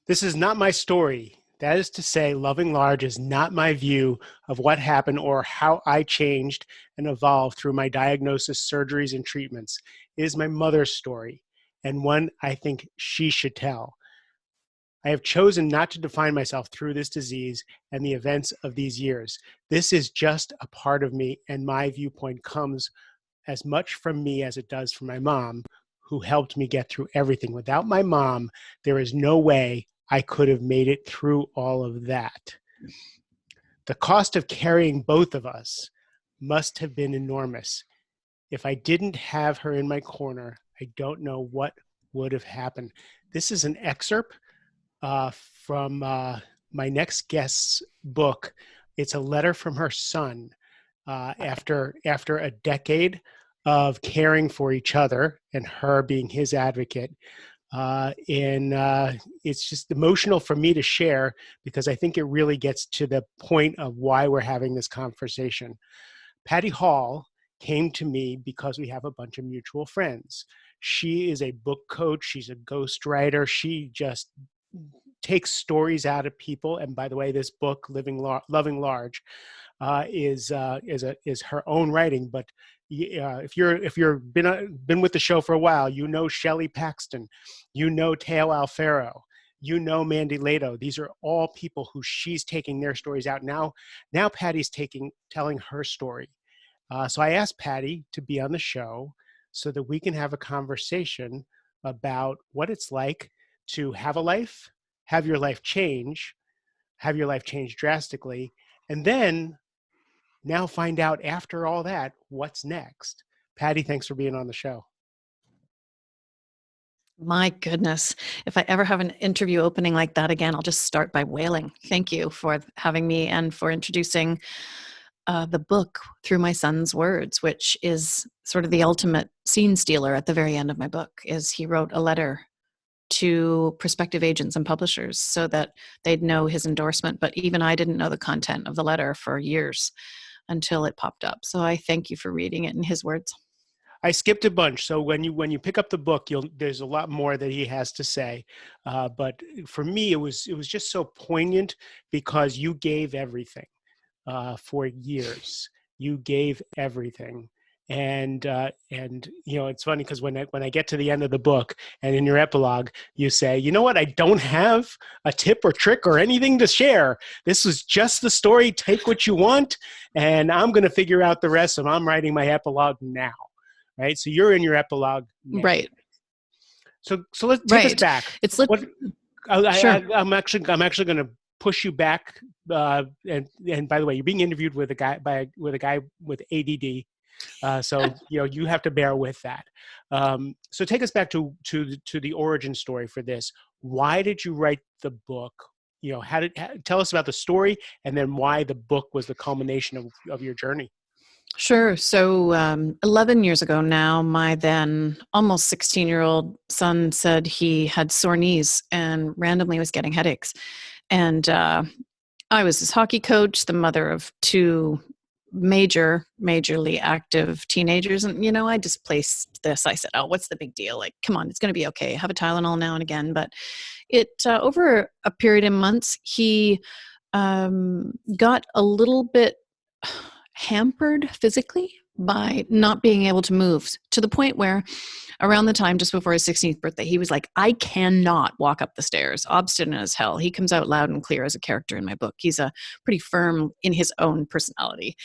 This is not my story. That is to say, Loving Large is not my view of what happened or how I changed and evolved through my diagnosis, surgeries, and treatments. It is my mother's story, and one I think she should tell. I have chosen not to define myself through this disease and the events of these years. This is just a part of me, and my viewpoint comes as much from me as it does from my mom, who helped me get through everything. Without my mom, there is no way I could have made it through all of that. The cost of carrying both of us must have been enormous. If I didn't have her in my corner, I don't know what would have happened. This is an excerpt from my next guest's book. It's a letter from her son after a decade of caring for each other and her being his advocate. It's just emotional for me to share because I think it really gets to the point of why we're having this conversation. Patti Hall came to me because we have a bunch of mutual friends. She is a book coach. She's a ghostwriter. She just takes stories out of people. And by the way, this book, Loving Large, is her own writing. But if you've been with the show for a while, you know Shelley Paxton, you know Teo Alfaro, you know Mandy Lato. These are all people who she's taking their stories out. Now Patti's telling her story. So I asked Patti to be on the show so that we can have a conversation about what it's like to have a life, have your life change drastically, and then now find out after all that, what's next. Patti, thanks for being on the show. My goodness. If I ever have an interview opening like that again, I'll just start by wailing. Thank you for having me and for introducing the book through my son's words, which is sort of the ultimate scene stealer at the very end of my book. Is he wrote a letter to prospective agents and publishers so that they'd know his endorsement. But even I didn't know the content of the letter for years until it popped up. So I thank you for reading it in his words. I skipped a bunch, so when you pick up the book, there's a lot more that he has to say. But for me, it was just so poignant because you gave everything for years. You gave everything, and it's funny because when I get to the end of the book and in your epilogue, you say, you know what, I don't have a tip or trick or anything to share. This was just the story. Take what you want, and I'm going to figure out the rest. And I'm writing my epilogue now. Right, so you're in your epilogue now. Right. So let's take us back. Sure. I'm actually going to push you back. And by the way, you're being interviewed with a guy with A.D.D. So you have to bear with that. So take us back to the origin story for this. Why did you write the book? Tell us about the story, and then why the book was the culmination of your journey. Sure. So 11 years ago now, my then almost 16-year-old son said he had sore knees and randomly was getting headaches. And I was his hockey coach, the mother of two majorly active teenagers. And, I displaced this. I said, oh, what's the big deal? Like, come on, it's going to be okay. Have a Tylenol now and again. But it over a period of months, he got a little bit hampered physically by not being able to move, to the point where around the time just before his 16th birthday, he was like, I cannot walk up the stairs, obstinate as hell. He comes out loud and clear as a character in my book. He's a pretty firm in his own personality.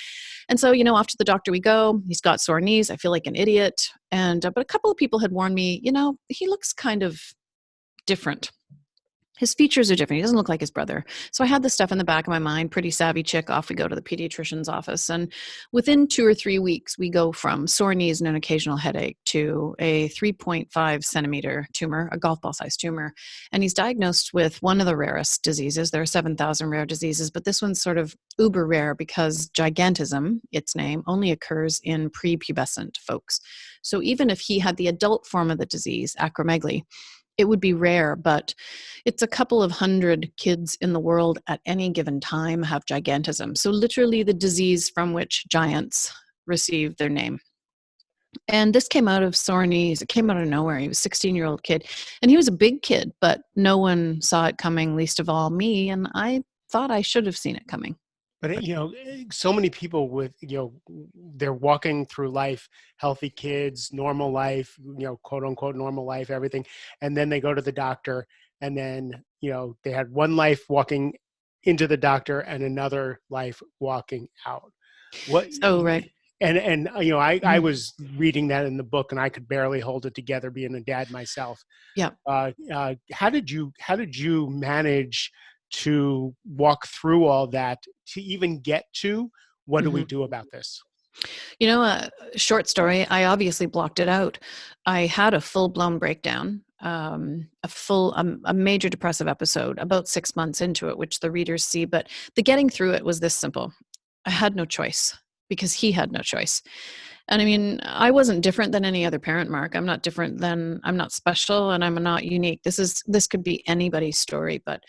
And so, off to the doctor we go. He's got sore knees. I feel like an idiot. And but a couple of people had warned me, he looks kind of different. His features are different. He doesn't look like his brother. So I had this stuff in the back of my mind, pretty savvy chick. Off we go to the pediatrician's office. And within 2 or 3 weeks, we go from sore knees and an occasional headache to a 3.5 centimeter tumor, a golf ball sized tumor. And he's diagnosed with one of the rarest diseases. There are 7,000 rare diseases, but this one's sort of uber rare because gigantism, its name, only occurs in prepubescent folks. So even if he had the adult form of the disease, acromegaly, it would be rare, but it's a couple of hundred kids in the world at any given time have gigantism. So literally the disease from which giants receive their name. And this came out of sore knees. It came out of nowhere. He was a 16-year-old kid, and he was a big kid, but no one saw it coming, least of all me. And I thought I should have seen it coming. But so many people with they're walking through life, healthy kids, normal life, quote unquote normal life, everything, and then they go to the doctor, and then they had one life walking into the doctor and another life walking out. What So, right. and I Mhm. was reading that in the book, and I could barely hold it together, being a dad myself. Yeah. How did you manage to walk through all that to even get to what do we Mhm. do about this? A short story. I obviously blocked it out. I had a full blown breakdown, a major depressive episode about 6 months into it, which the readers see. But the getting through it was this simple. I had no choice because he had no choice. And I mean, I wasn't different than any other parent, Mark. I'm not special, and I'm not unique. This could be anybody's story, but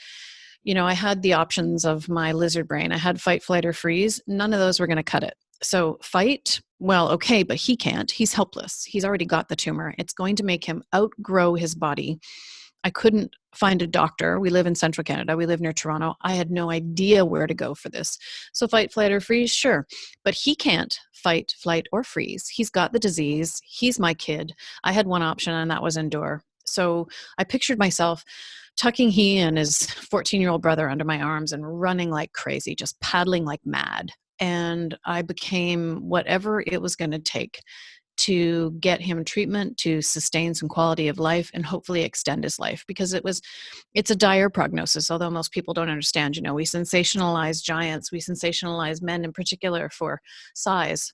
I had the options of my lizard brain. I had fight, flight, or freeze. None of those were going to cut it. So fight, well, okay, but he can't. He's helpless. He's already got the tumor. It's going to make him outgrow his body. I couldn't find a doctor. We live in central Canada. We live near Toronto. I had no idea where to go for this. So fight, flight, or freeze, sure. But he can't fight, flight, or freeze. He's got the disease. He's my kid. I had one option, and that was endure. So I pictured myself tucking he and his 14-year-old brother under my arms and running like crazy, just paddling like mad. And I became whatever it was going to take to get him treatment to sustain some quality of life and hopefully extend his life, because it's a dire prognosis. Although most people don't understand, we sensationalize giants, we sensationalize men in particular for size.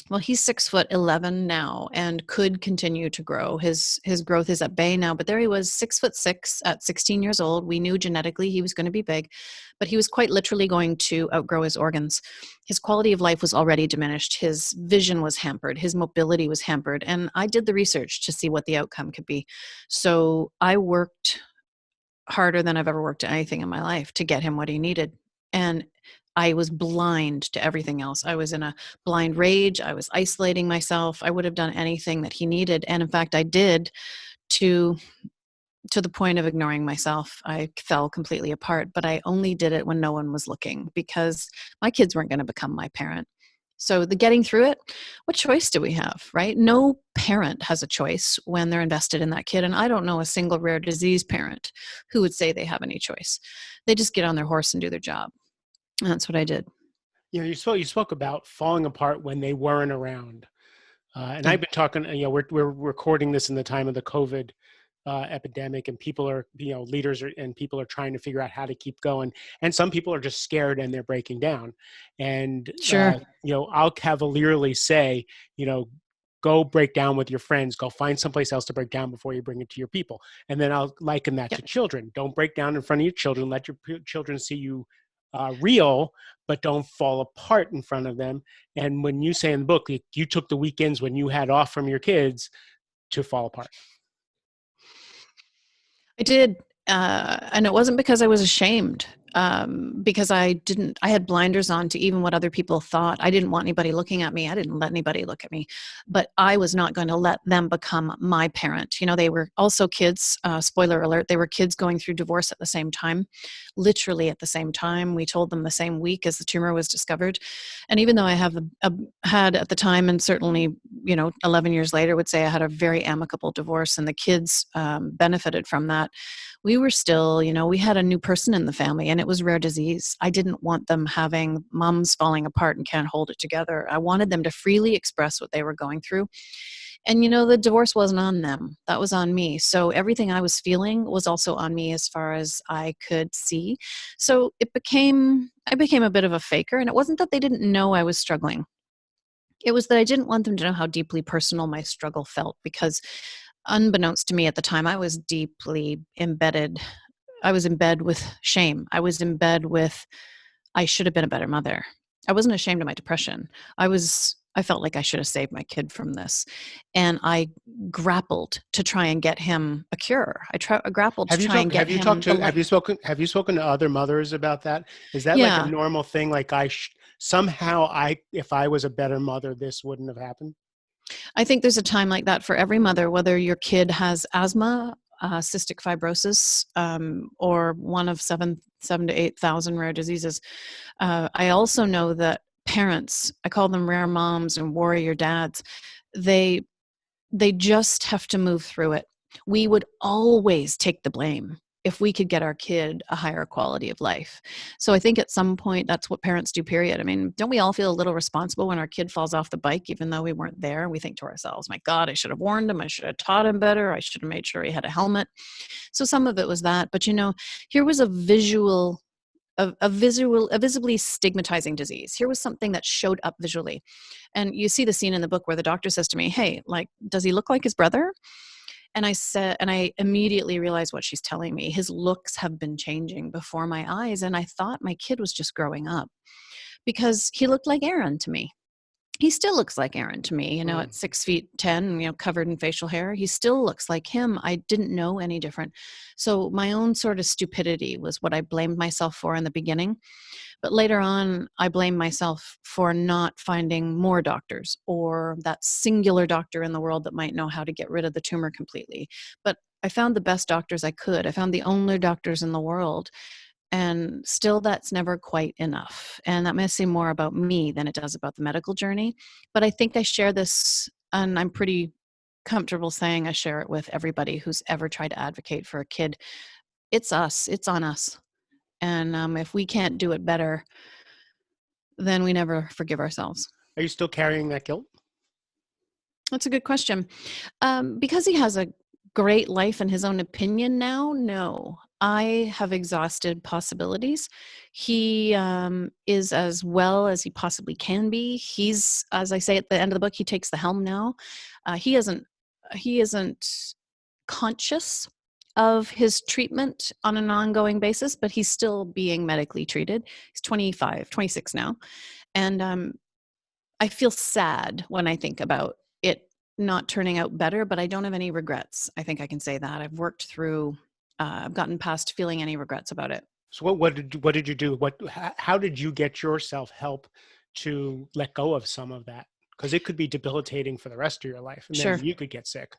Well, he's 6'11" now and could continue to grow. His growth is at bay now, but there he was, 6'6" at 16 years old. We knew genetically he was going to be big, but he was quite literally going to outgrow his organs. His quality of life was already diminished. His vision was hampered. His mobility was hampered. And I did the research to see what the outcome could be. So I worked harder than I've ever worked at anything in my life to get him what he needed. And I was blind to everything else. I was in a blind rage. I was isolating myself. I would have done anything that he needed. And in fact, I did, to to the point of ignoring myself. I fell completely apart, but I only did it when no one was looking because my kids weren't going to become my parent. So the getting through it, what choice do we have, right? No parent has a choice when they're invested in that kid. And I don't know a single rare disease parent who would say they have any choice. They just get on their horse and do their job. And that's what I did. You spoke about falling apart when they weren't around. And Yeah, I've been talking, we're recording this in the time of the COVID epidemic, and people are, leaders and people are trying to figure out how to keep going. And some people are just scared and they're breaking down. And, sure. I'll cavalierly say, go break down with your friends, go find someplace else to break down before you bring it to your people. And then I'll liken that Yep. to children. Don't break down in front of your children. Let your children see you real, but don't fall apart in front of them. And when you say in the book, you took the weekends when you had off from your kids to fall apart. I did. And it wasn't because I was ashamed, because I had blinders on to even what other people thought. I didn't want anybody looking at me. I didn't let anybody look at me, but I was not going to let them become my parent. They were also kids. Spoiler alert, they were kids going through divorce at the same time, literally at the same time. We told them the same week as the tumor was discovered. And even though I had at the time, and certainly, 11 years later, would say I had a very amicable divorce and the kids benefited from that, we were still, we had a new person in the family and it was rare disease. I didn't want them having mums falling apart and can't hold it together. I wanted them to freely express what they were going through. And, the divorce wasn't on them. That was on me. So everything I was feeling was also on me as far as I could see. So I became a bit of a faker. And it wasn't that they didn't know I was struggling. It was that I didn't want them to know how deeply personal my struggle felt, because unbeknownst to me at the time, I was deeply embedded. I was in bed with shame. I was in bed with, I should have been a better mother. I wasn't ashamed of my depression. I felt like I should have saved my kid from this. And I grappled to try and get him a cure. I grappled to Have you try and talked? get Have you talked him the to? Have light. you spoken? Have you spoken to other mothers about that? Is that like a Yeah. normal thing? Like somehow if I was a better mother, this wouldn't have happened. I think there's a time like that for every mother, whether your kid has asthma, cystic fibrosis, or one of 7 to 8,000 rare diseases. I also know that parents, I call them rare moms and warrior dads, they they just have to move through it. We would always take the blame if we could get our kid a higher quality of life. So I think at some point that's what parents do, period. I mean, don't we all feel a little responsible when our kid falls off the bike, even though we weren't there? We think to ourselves, my God, I should have warned him. I should have taught him better. I should have made sure he had a helmet. So some of it was that. But here was a visibly stigmatizing disease. Here was something that showed up visually. And you see the scene in the book where the doctor says to me, "Hey, like, does he look like his brother?" And I immediately realized what she's telling me. His looks have been changing before my eyes. And I thought my kid was just growing up because he looked like Aaron to me. He still looks like Aaron to me, Mm. at 6 feet 10, covered in facial hair. He still looks like him. I didn't know any different. So my own sort of stupidity was what I blamed myself for in the beginning. But later on, I blamed myself for not finding more doctors or that singular doctor in the world that might know how to get rid of the tumor completely. But I found the best doctors I could. I found the only doctors in the world. And still, that's never quite enough. And that may seem more about me than it does about the medical journey. But I think I share this, and I'm pretty comfortable saying I share it with everybody who's ever tried to advocate for a kid. It's us, it's on us. And if we can't do it better, then we never forgive ourselves. Are you still carrying that guilt? That's a good question. Because he has a great life in his own opinion now, no. I have exhausted possibilities. He is as well as he possibly can be. He's, as I say at the end of the book, he takes the helm now. He isn't conscious of his treatment on an ongoing basis, but he's still being medically treated. He's 25, 26 now. And I feel sad when I think about it not turning out better, but I don't have any regrets. I think I can say that. I've gotten past feeling any regrets about it. So what did you do? How did you get yourself help to let go of some of that? Because it could be debilitating for the rest of your life, and then Sure. you could get sick.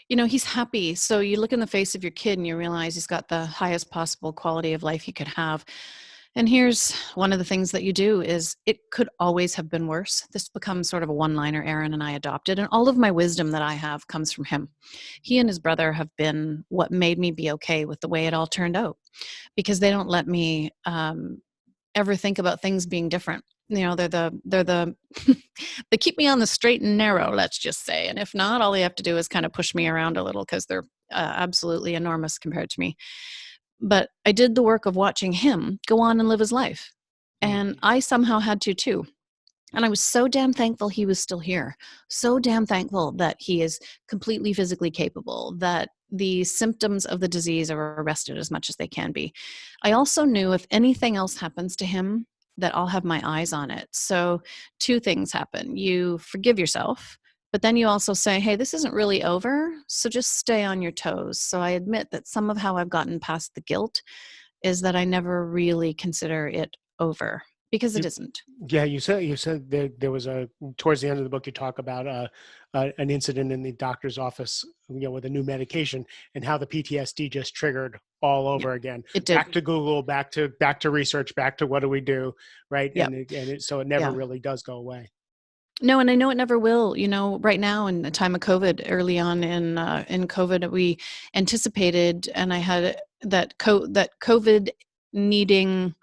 He's happy. So you look in the face of your kid and you realize he's got the highest possible quality of life he could have. And here's one of the things that you do is it could always have been worse. This becomes sort of a one-liner Aaron and I adopted. And all of my wisdom that I have comes from him. He and his brother have been what made me be okay with the way it all turned out because they don't let me ever think about things being different. They're the they keep me on the straight and narrow, let's just say. And if not, all they have to do is kind of push me around a little because they're absolutely enormous compared to me. But I did the work of watching him go on and live his life. Mm. And I somehow had to too. And I was so damn thankful he was still here. So damn thankful that he is completely physically capable, that the symptoms of the disease are arrested as much as they can be. I also knew if anything else happens to him, that I'll have my eyes on it. So, two things happen. You forgive yourself, but then you also say, hey, this isn't really over. So just stay on your toes. So I admit that some of how I've gotten past the guilt is that I never really consider it over because it You, isn't. yeah, you said there was towards the end of the book you talk about an incident in the doctor's office, with a new medication and how the PTSD just triggered all Yeah, over again. it did. Back to Google, back to research, back to what do we do, right? Yeah. So it never Yeah. really does go away. No, and I know it never will. Right now in the time of COVID, early on in COVID, we anticipated, and I had that COVID needing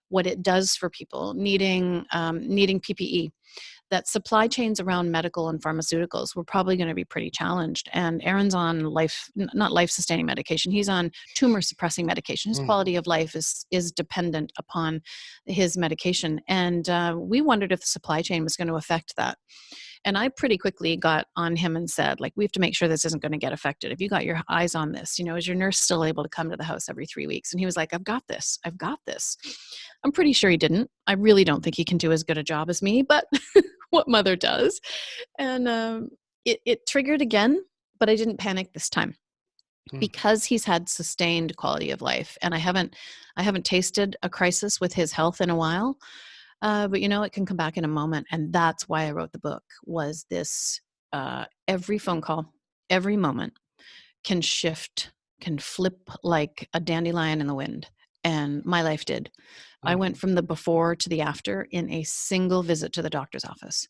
what it does for people, needing PPE, that supply chains around medical and pharmaceuticals were probably going to be pretty challenged. And Aaron's on not life sustaining medication. He's on tumor suppressing medication. His Mm. quality of life is dependent upon his medication. And we wondered if the supply chain was going to affect that. And I pretty quickly got on him and said, like, we have to make sure this isn't going to get affected. If you got your eyes on this, is your nurse still able to come to the house every 3 weeks? And he was like, I've got this. I've got this. I'm pretty sure he didn't. I really don't think he can do as good a job as me, but what mother does. And it triggered again, but I didn't panic this time Mm. because he's had sustained quality of life. And I haven't tasted a crisis with his health in a while. But it can come back in a moment. And that's why I wrote the book, was this every phone call, every moment can shift, can flip like a dandelion in the wind. And my life did. I Mm. went from the before to the after in a single visit to the doctor's office.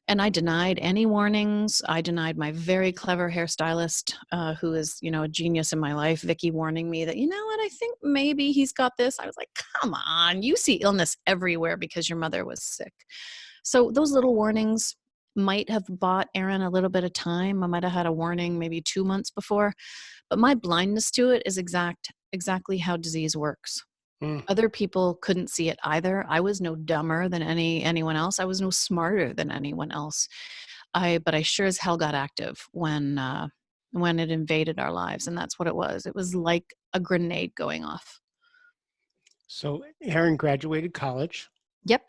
And I denied any warnings. I denied my very clever hairstylist, who is, a genius in my life, Vicky, warning me that, you know what, I think maybe he's got this. I was like, come on, you see illness everywhere because your mother was sick. So those little warnings might have bought Aaron a little bit of time. I might have had a warning maybe 2 months before, but my blindness to it is exactly how disease works. Mm. Other people couldn't see it either. I was no dumber than anyone else. I was no smarter than anyone else. But I sure as hell got active when it invaded our lives, and that's what it was. It was like a grenade going off. So Aaron graduated college, Yep.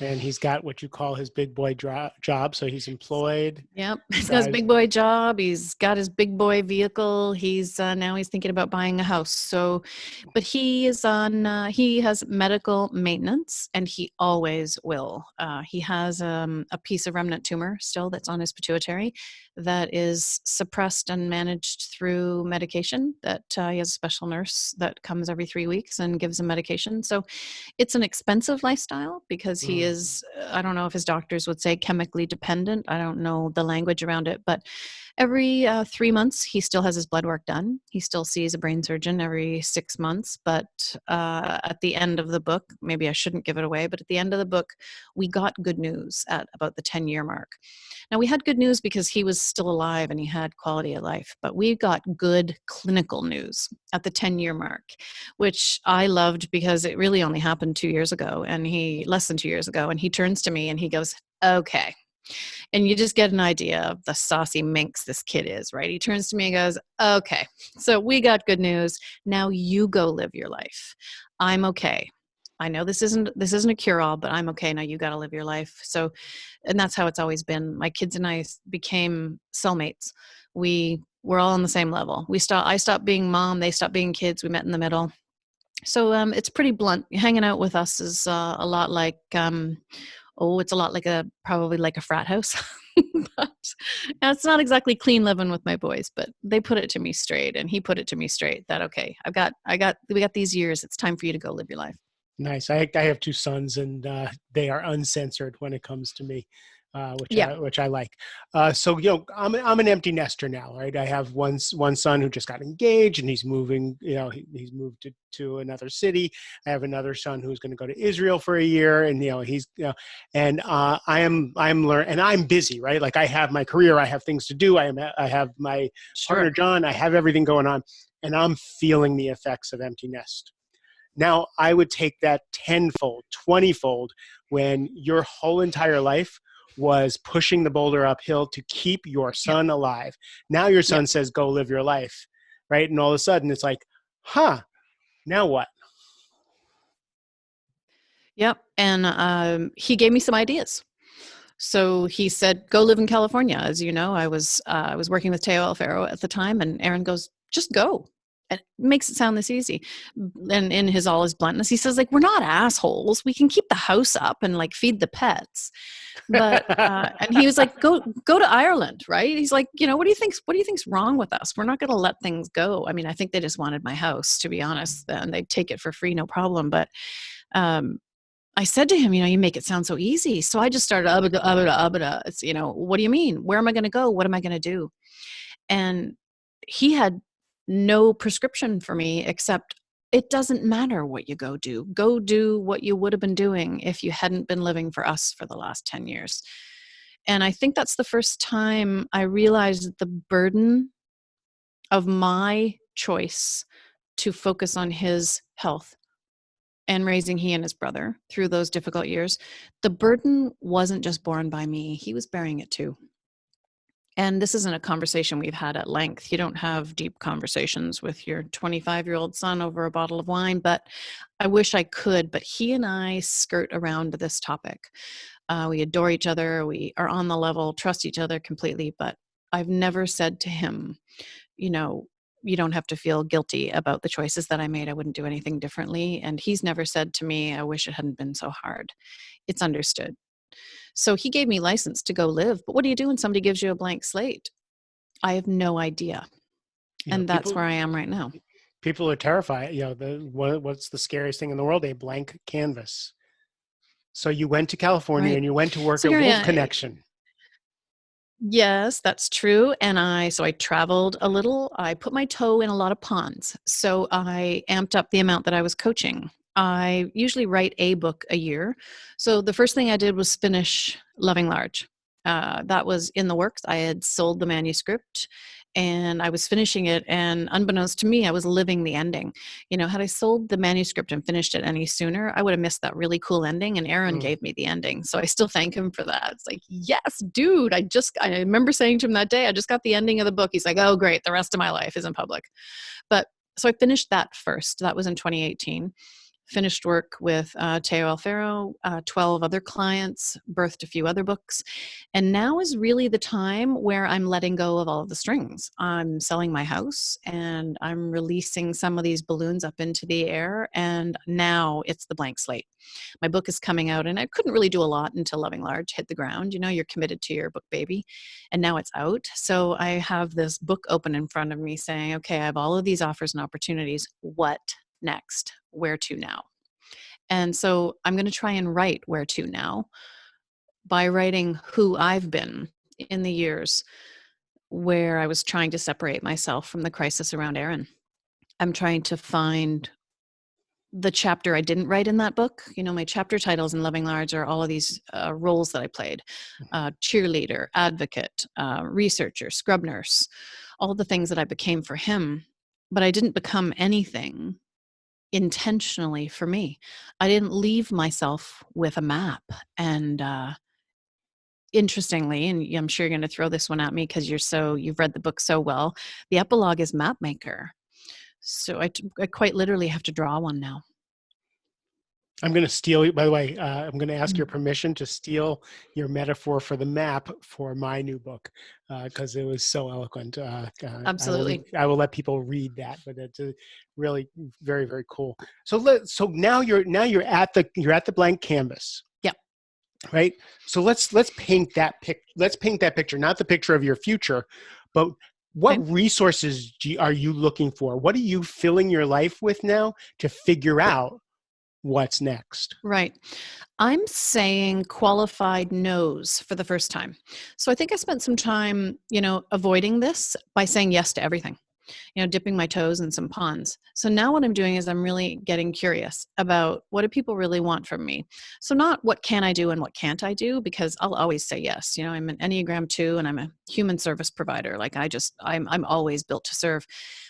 and he's got what you call his big boy job. So he's employed, Yep. He's got his drives. big boy job. He's got his big boy vehicle. He's now he's thinking about buying a house. So, but he is on. He has medical maintenance, and he always will. He has a piece of remnant tumor still that's on his pituitary, that is suppressed and managed through medication. That he has a special nurse that comes every 3 weeks and gives him medication. So it's an expensive lifestyle because he Mm. is, I don't know if his doctors would say chemically dependent. I don't know the language around it, but every 3 months, he still has his blood work done. He still sees a brain surgeon every 6 months. But at the end of the book, maybe I shouldn't give it away, but at the end of the book, we got good news at about the 10-year mark. Now, we had good news because he was still alive and he had quality of life, but we got good clinical news at the 10-year mark, which I loved because it really only happened 2 years ago, and less than 2 years ago, and he turns to me and he goes, okay. And you just get an idea of the saucy minx this kid is, right? He turns to me and goes, okay, so we got good news. Now you go live your life. I'm okay. I know this isn't a cure-all, but I'm okay. Now you got to live your life. So, and that's how it's always been. My kids and I became cellmates. We're all on the same level. I stopped being mom. They stopped being kids. We met in the middle. So it's pretty blunt. Hanging out with us is a lot like it's a lot like probably like a frat house. But it's not exactly clean living with my boys, but they put it to me straight, and he put it to me straight that, okay, we got these years. It's time for you to go live your life. Nice. I have two sons, and they are uncensored when it comes to me, Yeah, which I like. So I'm an empty nester now, right? I have one son who just got engaged, and he's moving. He's moved to another city. I have another son who's going to go to Israel for a year, and he's and I'm learn and I'm busy, right? Like I have my career, I have things to do. I have my partner sure. John. I have everything going on, and I'm feeling the effects of empty nest. Now I would take that tenfold, 20-fold when your whole entire life was pushing the boulder uphill to keep your Yep. son alive. Now your Yep. son says, go live your life, right? And all of a sudden it's like, huh, now what? Yep. And he gave me some ideas. So he said, "Go live in California." As you know, I was working with Teo Alfaro at the time, and Aaron goes, "Just go." And it makes it sound this easy. And in all his bluntness, he says, like, "We're not assholes. We can keep the house up and like feed the pets." But and he was like, "Go to Ireland, right?" He's like, "What do you think's wrong with us? We're not going to let things go." I mean, I think they just wanted my house, to be honest. And they'd take it for free, no problem. But um, I said to him, "You make it sound so easy." So I just started, "Abada, abada, abada." It's, "What do you mean? Where am I going to go? What am I going to do?" And he had no prescription for me except, it doesn't matter what you go do. Go do what you would have been doing if you hadn't been living for us for the last 10 years. And I think that's the first time I realized the burden of my choice to focus on his health and raising he and his brother through those difficult years. The burden wasn't just borne by me, he was bearing it too. And this isn't a conversation we've had at length. You don't have deep conversations with your 25-year-old son over a bottle of wine, but I wish I could. But he and I skirt around this topic. We adore each other. We are on the level, trust each other completely. But I've never said to him, you know, you don't have to feel guilty about the choices that I made. I wouldn't do anything differently. And he's never said to me, I wish it hadn't been so hard. It's understood. So he gave me license to go live. But what do you do when somebody gives you a blank slate? I have no idea. You know, And that's where I am right now. people are terrified. What's the scariest thing in the world? A blank canvas. So you went to California Right. and you went to work So at here I Wolf am. Connection. Yes, that's true. And I traveled a little. I put my toe in a lot of ponds. So I amped up the amount that I was coaching. I usually write a book a year. So the first thing I did was finish Loving Large. That was in the works. I had sold the manuscript and I was finishing it. And unbeknownst to me, I was living the ending. Had I sold the manuscript and finished it any sooner, I would have missed that really cool ending. And Aaron Mm. gave me the ending. So I still thank him for that. It's like, yes, dude, I remember saying to him that day, I just got the ending of the book. He's like, oh, great. The rest of my life is in public. But so I finished that first. That was in 2018. Finished work with Teo Alfaro, 12 other clients, birthed a few other books. And now is really the time where I'm letting go of all of the strings. I'm selling my house and I'm releasing some of these balloons up into the air. And now it's the blank slate. My book is coming out, and I couldn't really do a lot until Loving Large hit the ground. You're committed to your book baby. And now it's out. So I have this book open in front of me saying, okay, I have all of these offers and opportunities. What next? Where to now? And so I'm going to try and write where to now by writing who I've been in the years where I was trying to separate myself from the crisis around Aaron. I'm trying to find the chapter I didn't write in that book. My chapter titles in Loving Large are all of these roles that I played: cheerleader, advocate, researcher, scrub nurse, all the things that I became for him. But I didn't become anything intentionally for me. I didn't leave myself with a map. And interestingly, and I'm sure you're going to throw this one at me because you've read the book so well, the epilogue is map maker. So I quite literally have to draw one now. I'm going to steal, by the way, I'm going to ask your Mm. permission to steal your metaphor for the map for my new book because it was so eloquent. Absolutely. I will let people read that, but it's really very, very cool. So now you're at the blank canvas, Yeah. right? So let's paint that picture, not the picture of your future, but what Okay. resources are you looking for? What are you filling your life with now to figure out what's next? Right. I'm saying qualified no's for the first time. So I think I spent some time, avoiding this by saying yes to everything, dipping my toes in some ponds. So now what I'm doing is I'm really getting curious about what do people really want from me. So not what can I do and what can't I do, because I'll always say yes. I'm an Enneagram 2 and I'm a human service provider. Like I'm always built to serve.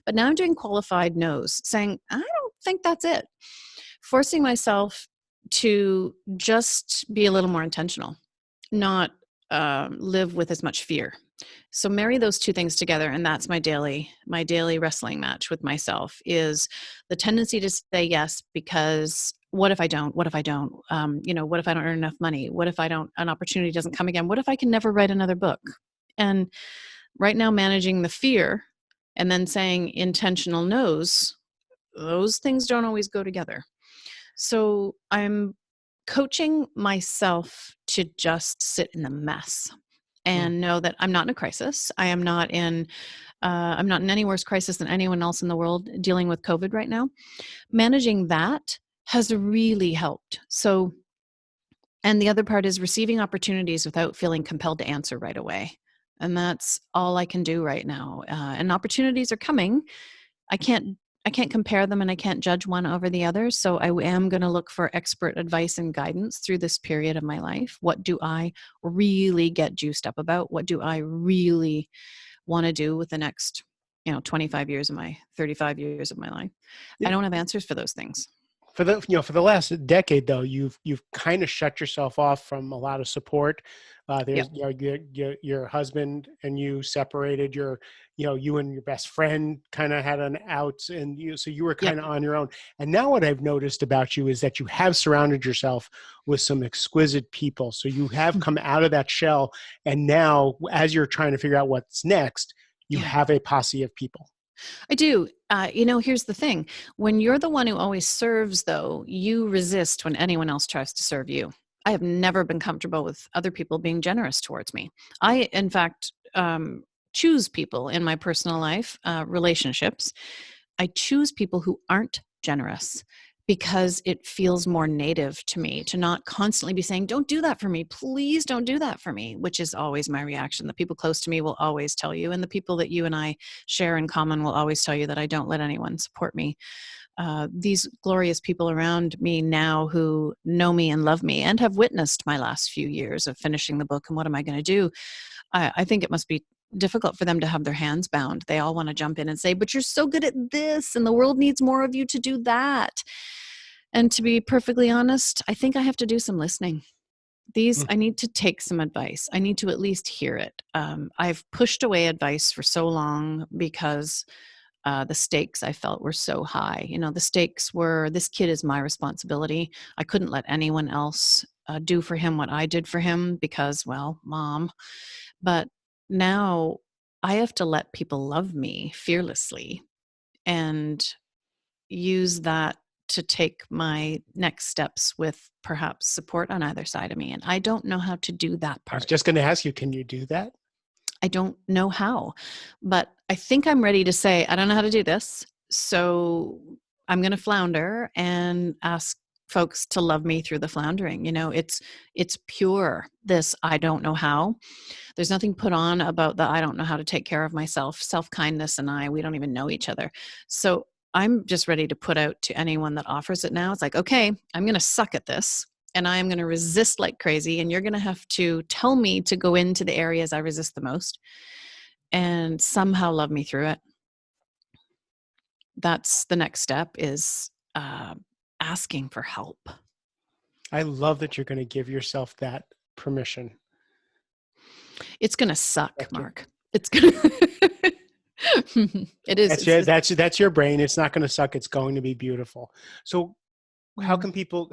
But now I'm doing qualified no's, saying I don't think that's it. Forcing myself to just be a little more intentional, not live with as much fear. So marry those two things together, and that's my daily wrestling match with myself is the tendency to say yes because what if I don't? What if I don't? What if I don't earn enough money? What if an opportunity doesn't come again? What if I can never write another book? And right now, managing the fear and then saying intentional no's, those things don't always go together. So I'm coaching myself to just sit in the mess Mm. and know that I'm not in a crisis. I'm not in any worse crisis than anyone else in the world dealing with COVID right now. Managing that has really helped. So, and the other part is receiving opportunities without feeling compelled to answer right away. And that's all I can do right now. And opportunities are coming. I can't I can't compare them and I can't judge one over the other. So I am going to look for expert advice and guidance through this period of my life. What do I really get juiced up about? What do I really want to do with the next, 25 years of my 35 years of my life? I don't have answers for those things. For the last decade though, you've kind of shut yourself off from a lot of support. Yep. There's your husband and you separated. You and your best friend kind of had an out, and you were Yep. kind of on your own. And now what I've noticed about you is that you have surrounded yourself with some exquisite people. So you have come out of that shell, and now as you're trying to figure out what's next, you Yeah. have a posse of people. I do. Here's the thing. When you're the one who always serves, though, you resist when anyone else tries to serve you. I have never been comfortable with other people being generous towards me. I, in fact, choose people in my personal life, relationships. I choose people who aren't generous because it feels more native to me to not constantly be saying, don't do that for me. Please don't do that for me, which is always my reaction. The people close to me will always tell you, and the people that you and I share in common will always tell you that I don't let anyone support me. These glorious people around me now who know me and love me and have witnessed my last few years of finishing the book and what am I going to do, I think it must be difficult for them to have their hands bound. They all want to jump in and say, but you're so good at this and the world needs more of you to do that. And to be perfectly honest, I think I have to do some listening. Mm. I need to take some advice. I need to at least hear it. I've pushed away advice for so long because the stakes I felt were so high. You know, the stakes were, this kid is my responsibility. I couldn't let anyone else do for him what I did for him because, well, mom. But now I have to let people love me fearlessly and use that to take my next steps with perhaps support on either side of me. And I don't know how to do that I was part. just going to ask you, can you do that? I don't know how, but I think I'm ready to say, I don't know how to do this. So I'm going to flounder and ask folks to love me through the floundering. You know, it's pure, this I don't know how. There's nothing put on about the I don't know how to take care of myself. Self-kindness and we don't even know each other. So I'm just ready to put out to anyone that offers it now. It's like, okay, I'm going to suck at this and I am going to resist like crazy. And you're going to have to tell me to go into the areas I resist the most and somehow love me through it. That's the next step is asking for help. I love that you're going to give yourself that permission. It's going to suck, Thank you. Mark. It's going to. It is. That's It's just, that's your brain. It's not going to suck. It's going to be beautiful. So how mm, can people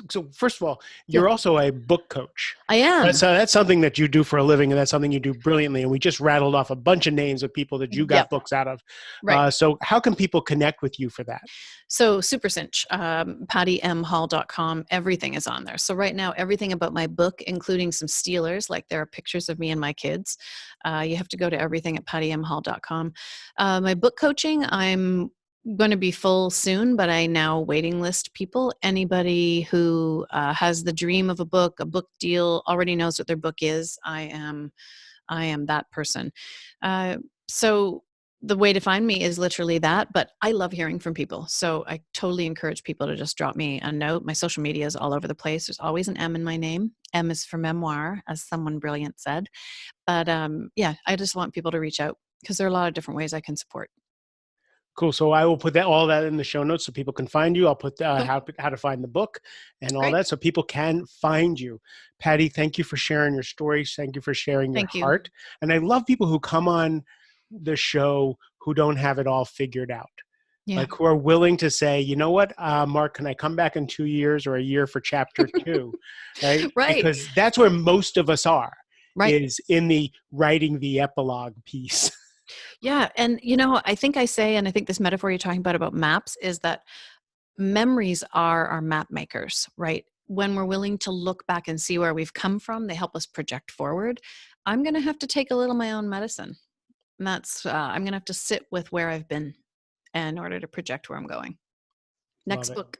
so first of all, yeah, you're also a book coach. I am. That's something that you do for a living, and that's something you do brilliantly, and we just rattled off a bunch of names of people that you got Yep. books out of. Right. So how can people connect with you for that? So Super Cinch, PattyMHall.com, everything is on there. So right now, everything about my book, including some stealers, like there are pictures of me and my kids. You have to go to everything at PattyMHall.com. My book coaching, I'm going to be full soon, but I now waiting list people. Anybody who has the dream of a book deal, already knows what their book is. I am that person. So the way to find me is literally that, but I love hearing from people. So I totally encourage people to just drop me a note. My social media is all over the place. There's always an M in my name. M is for memoir, as someone brilliant said. But yeah, I just want people to reach out because there are a lot of different ways I can support. Cool. So I will put that all that in the show notes so people can find you. I'll put Cool. how to find the book and all Great. that so people can find you. Patty, thank you for sharing your stories. Thank you for sharing your Thank you. heart. And I love people who come on the show who don't have it all figured out. Yeah. Like who are willing to say, you know what, Mark, can I come back in 2 years or a year for chapter 2? Right? Right. Because that's where most of us are, Right. is in the writing the epilogue piece. Yeah. And, you know, I think I say, and I think this metaphor you're talking about maps is that memories are our map makers, right? When we're willing to look back and see where we've come from, they help us project forward. I'm going to have to take a little of my own medicine. And that's, I'm going to have to sit with where I've been in order to project where I'm going. Love Next it. book.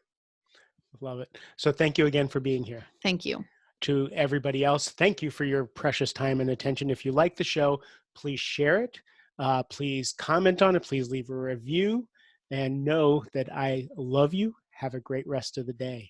Love it. So thank you again for being here. Thank you. To everybody else, thank you for your precious time and attention. If you like the show, please share it. Please comment on it. Please leave a review. And know that I love you. Have a great rest of the day.